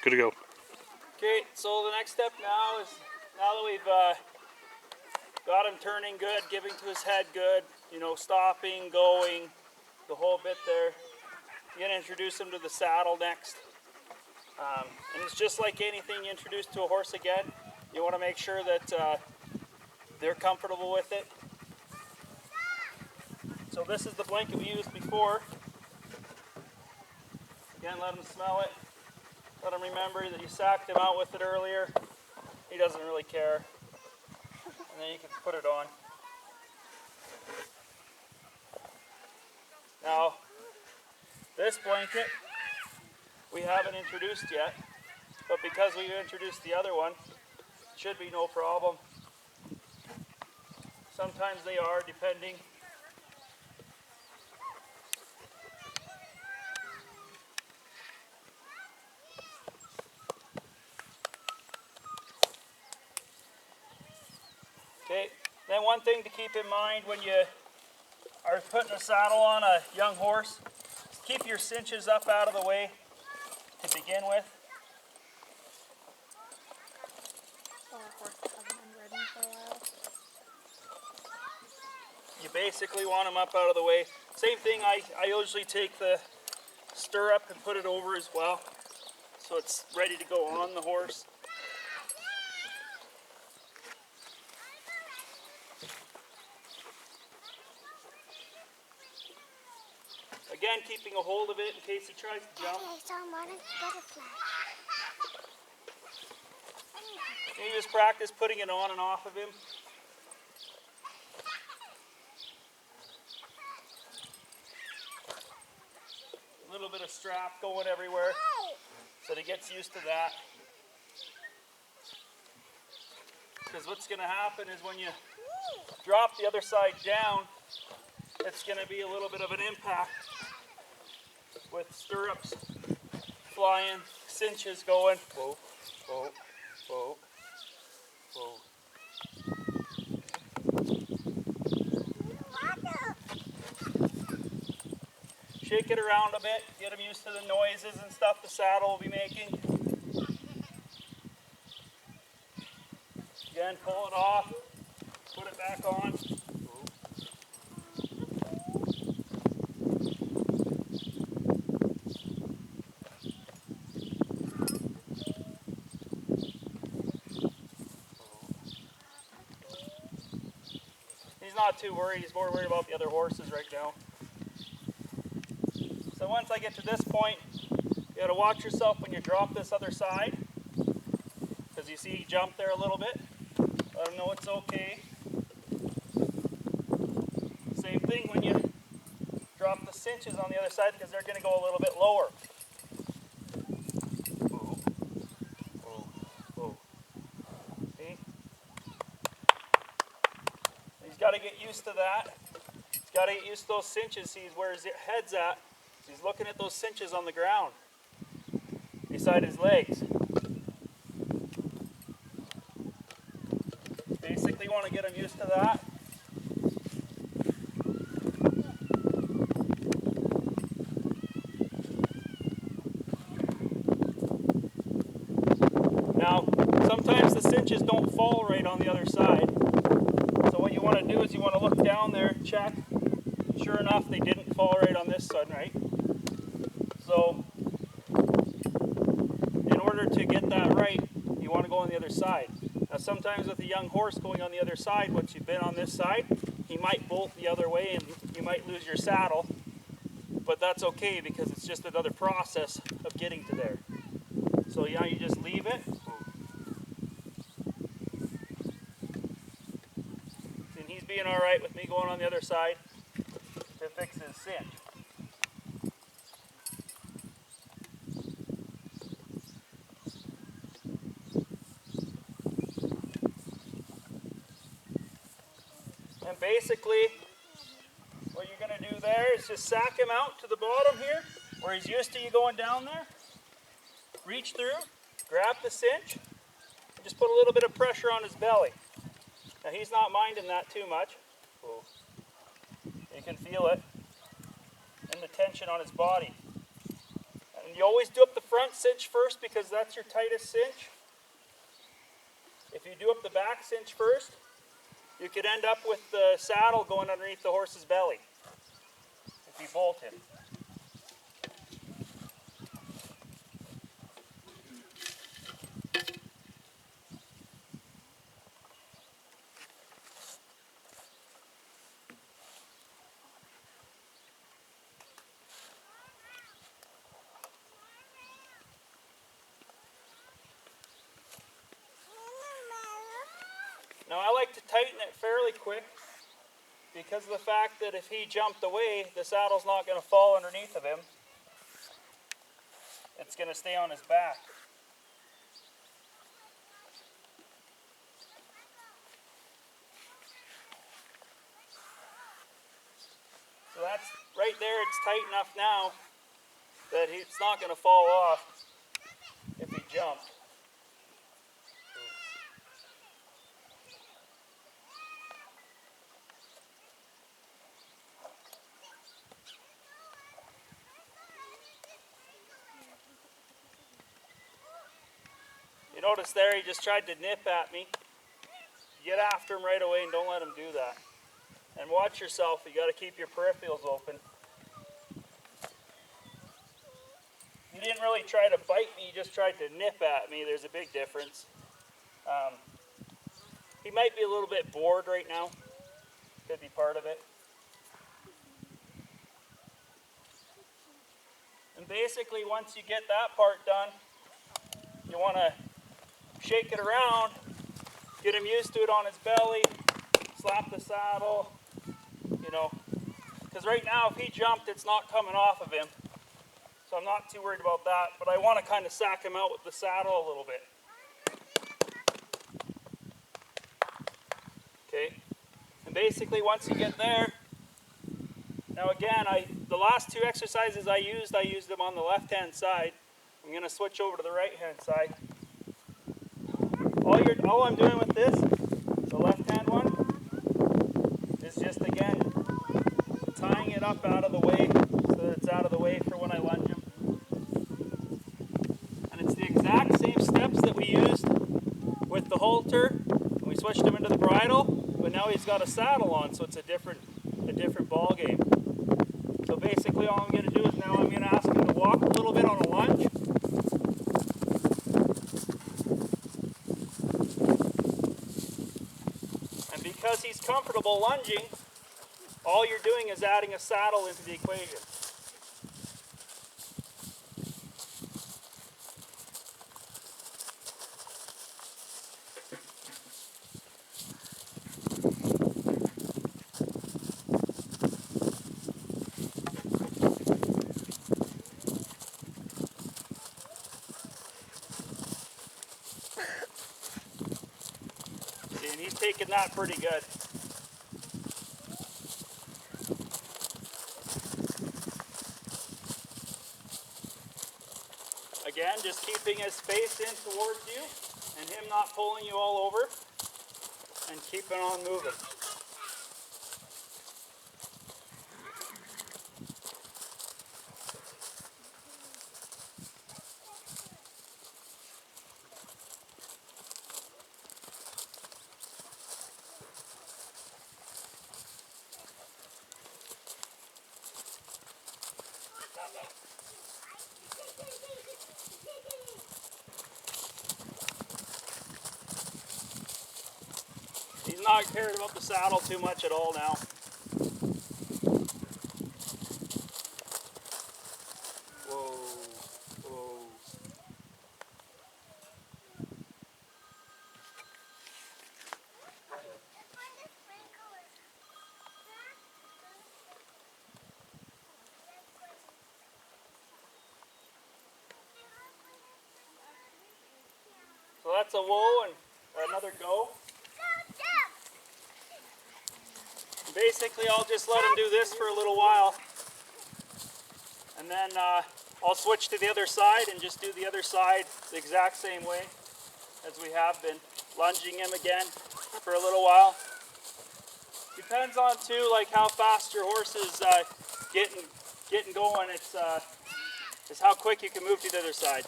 Good to go. Okay, so the next step now is, now that we've got him turning good, giving to his head good, you know, stopping, going, the whole bit there, you're going to introduce him to the saddle next. And it's just like anything you introduce to a horse again, you want to make sure that they're comfortable with it. So this is the blanket we used before. Again, let him smell it. Let him remember that you sacked him out with it earlier. He doesn't really care. And then you can put it on. Now, this blanket we haven't introduced yet, but because we introduced the other one, it should be no problem. Sometimes they are, depending. Okay, then one thing to keep in mind when you are putting a saddle on a young horse, is keep your cinches up out of the way to begin with. You basically want them up out of the way. Same thing, I usually take the stirrup and put it over as well, so it's ready to go on the horse. Again, keeping a hold of it in case he tries to jump. I saw one butterfly. You just practice putting it on and off of him. A little bit of strap going everywhere, so that he gets used to that. Because what's going to happen is when you drop the other side down, it's going to be a little bit of an impact with stirrups flying, cinches going. Whoa, whoa, whoa, whoa. Shake it around a bit, get him used to the noises and stuff the saddle will be making. Again, pull it off, put it back on. He's not too worried, he's more worried about the other horses right now. So once I get to this point, you gotta watch yourself when you drop this other side, because you see he jumped there a little bit. Let him know it's okay. Same thing when you drop the cinches on the other side, because they're gonna go a little bit lower. Whoa. Whoa. Whoa. See? He's gotta get used to that. He's gotta get used to those cinches, see where his head's at. He's looking at those cinches on the ground beside his legs. Basically, you want to get him used to that. Now, sometimes the cinches don't fall right on the other side. So what you want to do is you want to look down there, check. Sure enough, they didn't fall right on this side, right? So, in order to get that right, you want to go on the other side. Now sometimes with a young horse going on the other side, once you've been on this side, he might bolt the other way and you might lose your saddle. But that's okay because it's just another process of getting to there. So yeah, you just leave it. And he's being alright with me going on the other side to fix his cinch. And basically, what you're going to do there is just sack him out to the bottom here, where he's used to you going down there. Reach through, grab the cinch, and just put a little bit of pressure on his belly. Now he's not minding that too much. Whoa. You can feel it, and the tension on his body. And You always do up the front cinch first because that's your tightest cinch. If you do up the back cinch first, you could end up with the saddle going underneath the horse's belly if you bolt him. Now I like to tighten it fairly quick because of the fact that if he jumped away, the saddle's not going to fall underneath of him. It's going to stay on his back. So that's right there, it's tight enough now that it's not going to fall off if he jumps. You notice there he just tried to nip at me. Get after him right away and don't let him do that. And watch yourself, you got to keep your peripherals open. He didn't really try to bite me, he just tried to nip at me. There's a big difference. He might be a little bit bored right now. Could be part of it. And basically once you get that part done, you want to shake it around, get him used to it on his belly, slap the saddle, you know, because right now if he jumped, it's not coming off of him, so I'm not too worried about that, but I want to kind of sack him out with the saddle a little bit. Okay, and basically once you get there, now again, the last two exercises I used them on the left hand side. I'm going to switch over to the right hand side. All I'm doing with this, the left-hand one, is just again tying it up out of the way so that it's out of the way for when I lunge him. And it's the exact same steps that we used with the halter. We switched him into the bridle, but now he's got a saddle on, so it's a different ball game. So basically all I'm going to do is now I'm going to ask him to walk a little bit on a lunge. Because he's comfortable lunging, all you're doing is adding a saddle into the equation. See, and he's taking that pretty good. Again, just keeping his face in towards you and him not pulling you all over and keeping on moving. He's not caring about the saddle too much at all now. Whoa, whoa. So that's a whoa and another go. Basically, I'll just let him do this for a little while, and then I'll switch to the other side and just do the other side the exact same way as we have been, lunging him again for a little while. Depends on too, like how fast your horse is getting going. It's is how quick you can move to the other side.